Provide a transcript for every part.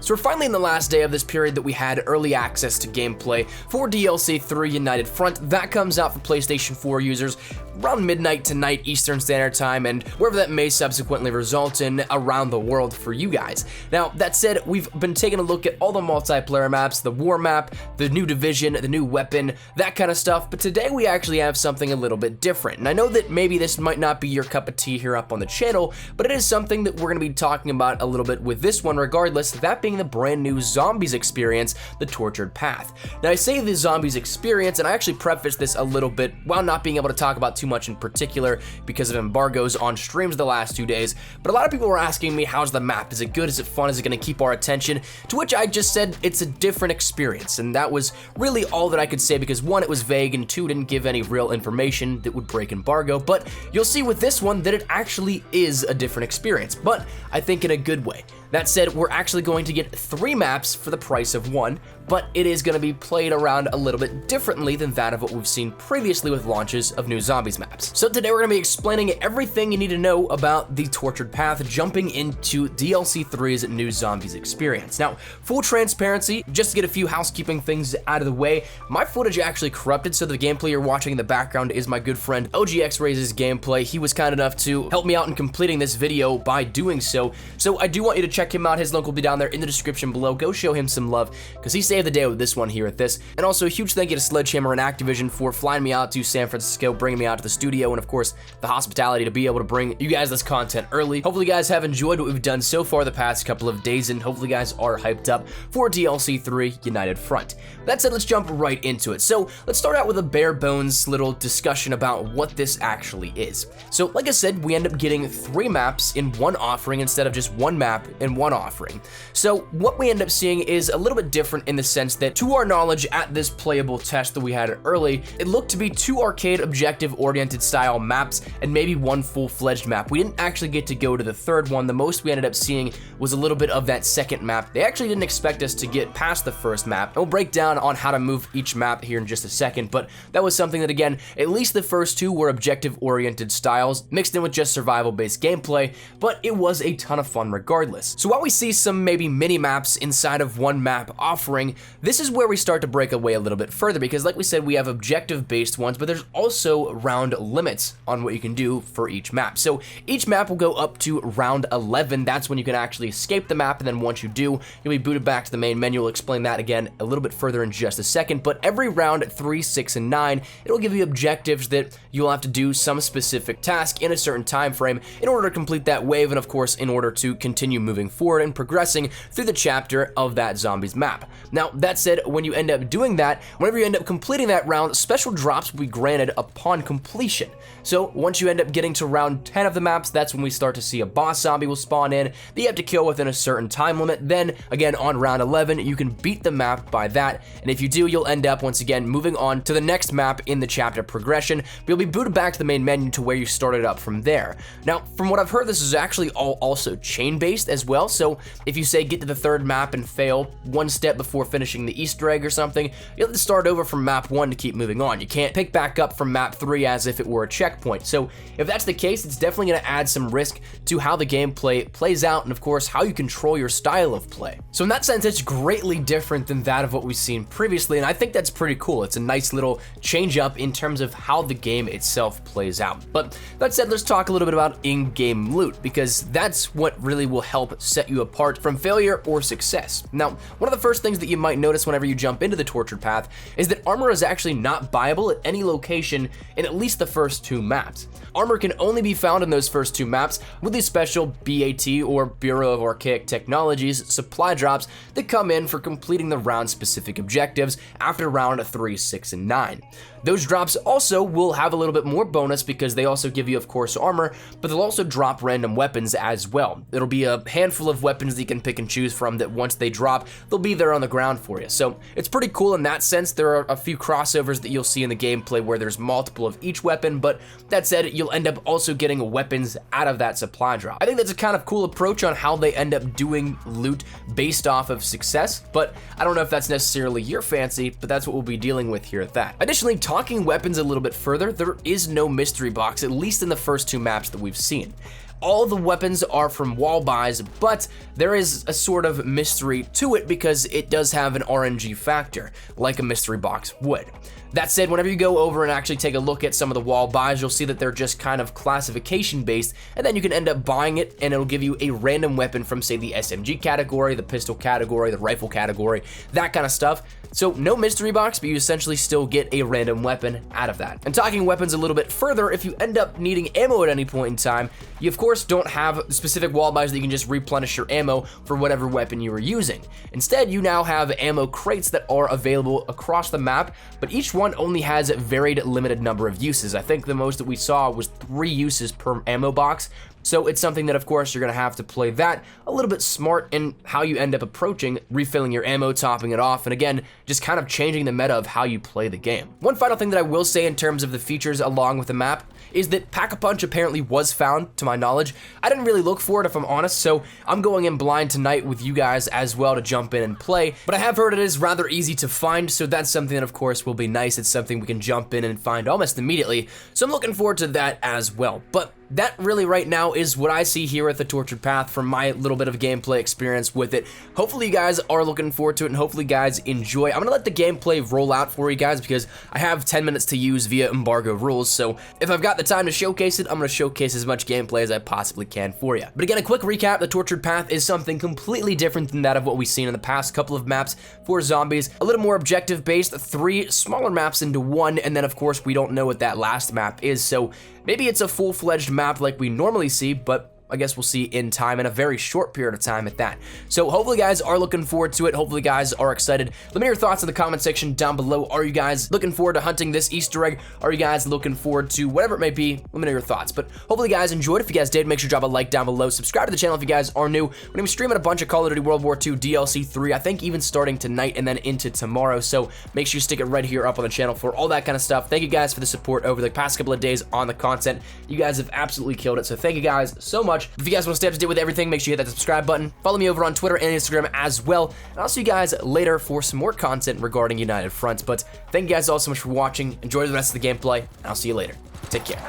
So we're finally in the last day of this period that we had early access to gameplay for DLC 3 United Front. That comes out for PlayStation 4 users around midnight tonight Eastern Standard Time, and wherever that may subsequently result in around the world for you guys. Now, that said, we've been taking a look at all the multiplayer maps, the war map, the new division, the new weapon, that kind of stuff, but today we actually have something a little bit different. And I know that maybe this might not be your cup of tea here up on the channel, but it is something that we're going to be talking about a little bit with this one regardless, that being the brand new Zombies experience, the Tortured Path. Now, I say the Zombies experience, and I actually preface this a little bit while not being able to talk about too much in particular because of embargoes on streams the last 2 days, but a lot of people were asking me, how's the map? Is it good? Is it fun? Is it going to keep our attention? To which I just said it's a different experience, and that was really all that I could say because one, it was vague, and two, didn't give any real information that would break embargo, but you'll see with this one that it actually is a different experience, but I think in a good way. That said, we're actually going to get 3 maps for the price of 1, but it is going to be played around a little bit differently than that of what we've seen previously with launches of new Zombies maps. So today we're going to be explaining everything you need to know about the Tortured Path, jumping into DLC 3's new Zombies experience. Now, full transparency, just to get a few housekeeping things out of the way, my footage actually corrupted, so the gameplay you're watching in the background is my good friend OGX Ray's gameplay. He was kind enough to help me out in completing this video by doing so. So I do want you to check him out. His link will be down there in the description below. Go show him some love because he saved the day with this one here at this. And also a huge thank you to Sledgehammer and Activision for flying me out to San Francisco, bringing me out to the studio, and of course the hospitality to be able to bring you guys this content early. Hopefully you guys have enjoyed what we've done so far the past couple of days, and hopefully you guys are hyped up for DLC 3 United Front. That said, let's jump right into it. So let's start out with a bare bones little discussion about what this actually is. So like I said, we end up getting 3 maps in one offering instead of just 1 map in one offering. So what we end up seeing is a little bit different in the sense that, to our knowledge at this playable test that we had early, it looked to be 2 arcade objective-oriented style maps and maybe 1 full-fledged map. We didn't actually get to go to the 3rd one. The most we ended up seeing was a little bit of that 2nd map. They actually didn't expect us to get past the 1st map. We'll break down on how to move each map here in just a second, but that was something that, again, at least the first 2 were objective-oriented styles mixed in with just survival-based gameplay, but it was a ton of fun regardless. So while we see some maybe mini maps inside of 1 map offering, this is where we start to break away a little bit further because, like we said, we have objective-based ones, but there's also round limits on what you can do for each map. So each map will go up to round 11. That's when you can actually escape the map, and then once you do, you'll be booted back to the main menu. We'll explain that again a little bit further in just a second, but every round 3, 6, and 9, it'll give you objectives that you'll have to do some specific task in a certain time frame in order to complete that wave, and of course in order to continue moving forward and progressing through the chapter of that Zombies map. Now, that said, when you end up doing that, whenever you end up completing that round, special drops will be granted upon completion. So once you end up getting to round 10 of the maps, that's when we start to see a boss zombie will spawn in that you have to kill within a certain time limit. Then again, on round 11, you can beat the map by that, and if you do, you'll end up once again moving on to the next map in the chapter progression, but you'll be booted back to the main menu to where you started up from there. Now, from what I've heard, this is actually also chain-based as well, so if you say get to the 3rd map and fail 1 step before finishing the Easter egg or something, you'll have to start over from map 1 to keep moving on. You can't pick back up from map 3 as if it were a checkpoint. So if that's the case, it's definitely going to add some risk to how the gameplay plays out and of course how you control your style of play. So in that sense, it's greatly different than that of what we've seen previously, and I think that's pretty cool. It's a nice little change up in terms of how the game itself plays out. But that said, let's talk a little bit about in-game loot, because that's what really will help set you apart from failure or success. Now, one of the first things that you might notice whenever you jump into the Tortured Path is that armor is actually not buyable at any location in at least the first 2 maps. Armor can only be found in those first 2 maps with the special BAT or Bureau of Archaic Technologies supply drops that come in for completing the round-specific objectives after round 3, 6, and 9. Those drops also will have a little bit more bonus because they also give you, of course, armor, but they'll also drop random weapons as well. It'll be a handful of weapons that you can pick and choose from that once they drop, they'll be there on the ground for you. So it's pretty cool in that sense. There are a few crossovers that you'll see in the gameplay where there's multiple of each weapon, but that said, you'll end up also getting weapons out of that supply drop. I think that's a kind of cool approach on how they end up doing loot based off of success, but I don't know if that's necessarily your fancy, but that's what we'll be dealing with here at that. Additionally, talking weapons a little bit further, there is no mystery box, at least in the first 2 maps that we've seen. all the weapons are from wall buys, but there is a sort of mystery to it because it does have an RNG factor, like a mystery box would. That said, whenever you go over and actually take a look at some of the wall buys, you'll see that they're just kind of classification based, and then you can end up buying it and it'll give you a random weapon from, say, the SMG category, the pistol category, the rifle category, that kind of stuff. So no mystery box, but you essentially still get a random weapon out of that. And talking weapons a little bit further, if you end up needing ammo at any point in time, you of course don't have specific wall buys that you can just replenish your ammo for whatever weapon you were using. Instead, you now have ammo crates that are available across the map, but each one only has a varied limited number of uses. I think the most that we saw was 3 uses per ammo box. So it's something that, of course, you're going to have to play that a little bit smart in how you end up approaching refilling your ammo, topping it off, and again, just kind of changing the meta of how you play the game. One final thing that I will say in terms of the features along with the map is that Pack-a-Punch apparently was found, to my knowledge. I didn't really look for it, if I'm honest, so I'm going in blind tonight with you guys as well to jump in and play, but I have heard it is rather easy to find, so that's something that, of course, will be nice. It's something we can jump in and find almost immediately, so I'm looking forward to that as well. But that really right now is what I see here at the Tortured Path from my little bit of gameplay experience with it. Hopefully you guys are looking forward to it and hopefully you guys enjoy. I'm gonna let the gameplay roll out for you guys because I have 10 minutes to use via embargo rules, so if I've got the time to showcase it, I'm gonna showcase as much gameplay as I possibly can for you. But again, a quick recap, the Tortured Path is something completely different than that of what we've seen in the past couple of maps for zombies. A little more objective based, 3 smaller maps into one, and then of course we don't know what that last map is, so maybe it's a full-fledged map like we normally see, but I guess we'll see in time, in a very short period of time at that. So hopefully you guys are looking forward to it. Hopefully you guys are excited. Let me know your thoughts in the comment section down below. Are you guys looking forward to hunting this Easter egg? Are you guys looking forward to whatever it may be? Let me know your thoughts. But hopefully you guys enjoyed. If you guys did, make sure to drop a like down below. Subscribe to the channel if you guys are new. We're gonna be streaming a bunch of Call of Duty World War II DLC 3, I think even starting tonight and then into tomorrow. So make sure you stick it right here up on the channel for all that kind of stuff. Thank you guys for the support over the past couple of days on the content. You guys have absolutely killed it. So thank you guys so much. If you guys want to stay up to date with everything, make sure you hit that subscribe button. Follow me over on Twitter and Instagram as well. And I'll see you guys later for some more content regarding United Front. But thank you guys all so much for watching. Enjoy the rest of the gameplay, and I'll see you later. Take care.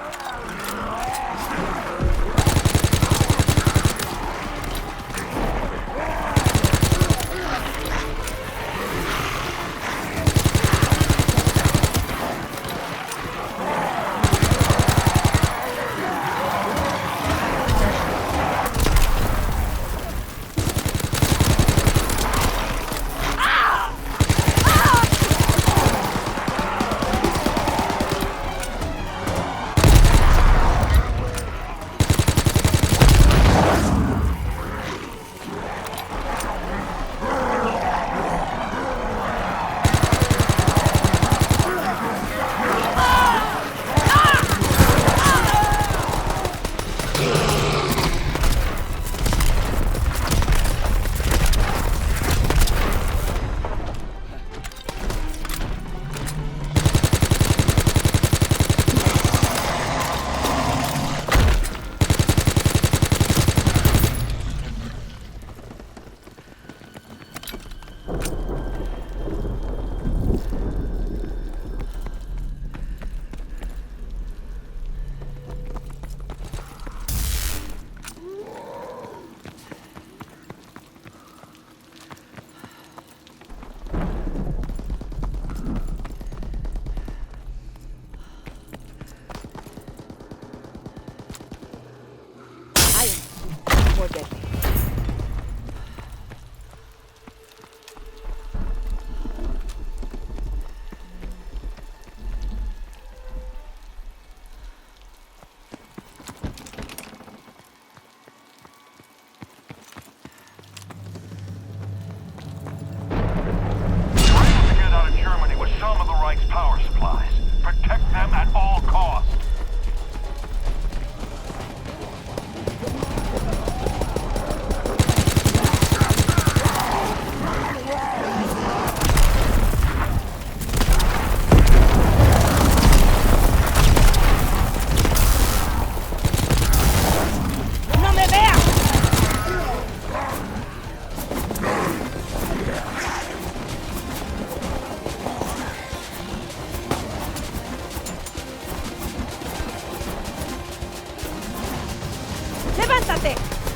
More deadly. Some of the Reich's power supplies. Protect them at all costs. ¡Lánzate!